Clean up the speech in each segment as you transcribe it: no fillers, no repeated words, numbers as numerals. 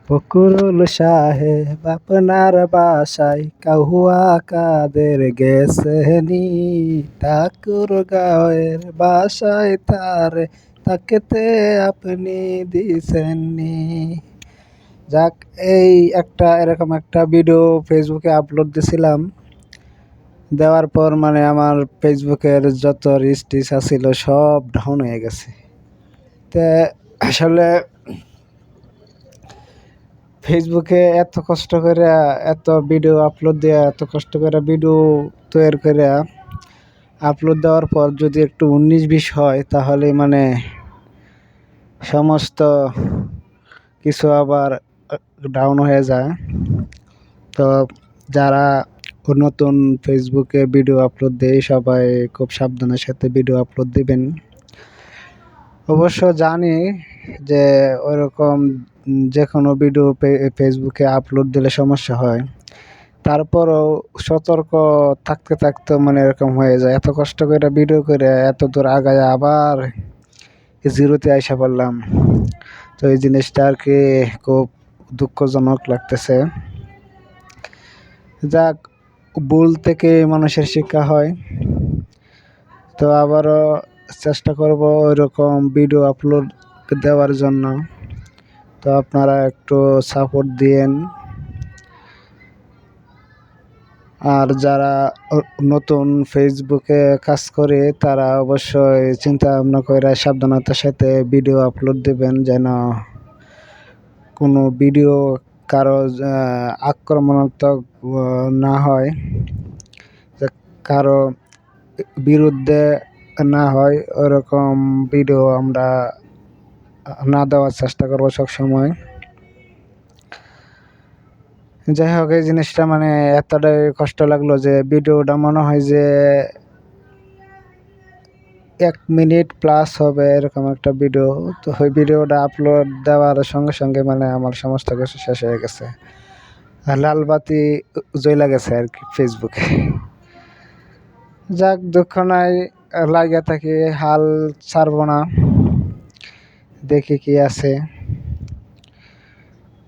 ফখরুল সাহেব আপনার বাসায় কাহুয়া কাদের গেছেনি, ঠাকুরগাঁওয়ের বাসায় তারে তাকেতে আপনি দিছেননি। যাক, এই এরকম একটা ভিডিও ফেসবুকে আপলোড দিছিলাম। দেওয়ার পর মানে আমার ফেসবুকের যত রিচ টিচ আছিল সব ডাউন হয়ে গেছে। তে আসলে ফেসবুকে এত কষ্ট করে এত ভিডিও আপলোড দেওয়া, এত কষ্ট করে ভিডিও তৈরি করে আপলোড দেওয়ার পর যদি একটু 19-20 হয় তাহলে মানে সমস্ত কিছু আবার ডাউন হয়ে যায়। তো যারা নতুন ফেসবুকে ভিডিও আপলোড দেয় সবাই খুব সাবধানের সাথে ভিডিও আপলোড দিবেন। অবশ্য জানি যে ওইরকম যে কোনো ভিডিও ফেসবুকে আপলোড দিলে সমস্যা হয়, তারপরও সতর্ক থাকতে থাকতে মানে এরকম হয়ে যায়। এত কষ্ট করে ভিডিও করে এত দূর আগায় আবার জিরোতে আইসা পড়লাম। তো এই জিনিসটা আর কি খুব দুঃখজনক লাগতেছে। যাক, ভুল থেকে মানুষের শিক্ষা হয়। তো আবারও চেষ্টা করব ওইরকম ভিডিও আপলোড দেওয়ার জন্য। তো আপনারা একটু সাপোর্ট দিয়েন। আর যারা নতুন ফেসবুকে কাজ করে তারা অবশ্যই চিন্তা ভাবনা করে সাবধানতার সাথে ভিডিও আপলোড দেবেন, যেন কোনো ভিডিও কারো আক্রমণাত্মক না হয়, কারো বিরুদ্ধে না হয়। ওরকম ভিডিও আমরা না দেওয়ার চেষ্টা করবো সবসময়। যাই হোক, এই জিনিসটা মানে এতটাই কষ্ট লাগলো যে ভিডিওটা মনে হয় যে 1 মিনিট প্লাস হবে এরকম একটা ভিডিও। তো ওই ভিডিওটা আপলোড দেওয়ার সঙ্গে সঙ্গে মানে আমার সমস্ত কিছু শেষ হয়ে গেছে, লাল বাতি জ্বলে গেছে আর কি ফেসবুকে। যাক, দুঃখ নাই, লাগিয়ে থাকি, হাল ছাড়বো না, দেখি কি আছে।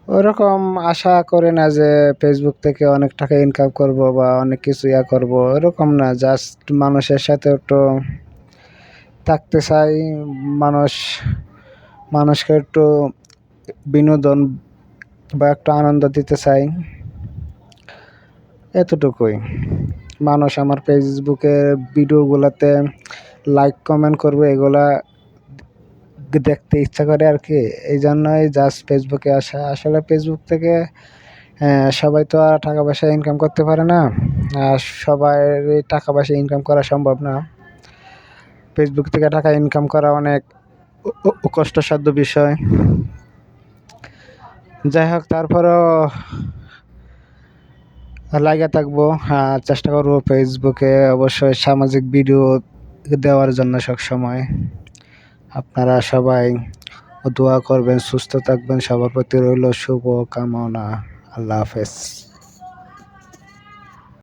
ওরকম আশা করি না যে ফেসবুক থেকে অনেক টাকা ইনকাম করব বা অনেক কিছু করব, এরকম না। জাস্ট মানুষের সাথে একটু থাকতে চাই, মানুষকে একটু বিনোদন বা একটু আনন্দ দিতে চাই, এতটুকুই। মানুষ আমার ফেসবুকের ভিডিওগুলোতে লাইক কমেন্ট করবে, এগুলা দেখতে ইচ্ছা করে আর কি। এই জন্যই জাস্ট ফেসবুকে আসা। আসলে ফেসবুক থেকে সবাই তো আর টাকা পয়সা ইনকাম করতে পারে না, আর সবাই টাকা পয়সা ইনকাম করা সম্ভব না। ফেসবুক থেকে টাকা ইনকাম করা অনেক কষ্টসাধ্য বিষয়। যাই হোক, তারপরও লাগিয়ে থাকবো, চেষ্টা করবো ফেসবুকে অবশ্যই সামাজিক ভিডিও দেওয়ার জন্য সবসময়। আপনারা সবাই দোয়া করবেন, সুস্থ থাকবেন, সবার প্রতি রইল শুভ কামনা। আল্লাহ হাফেজ।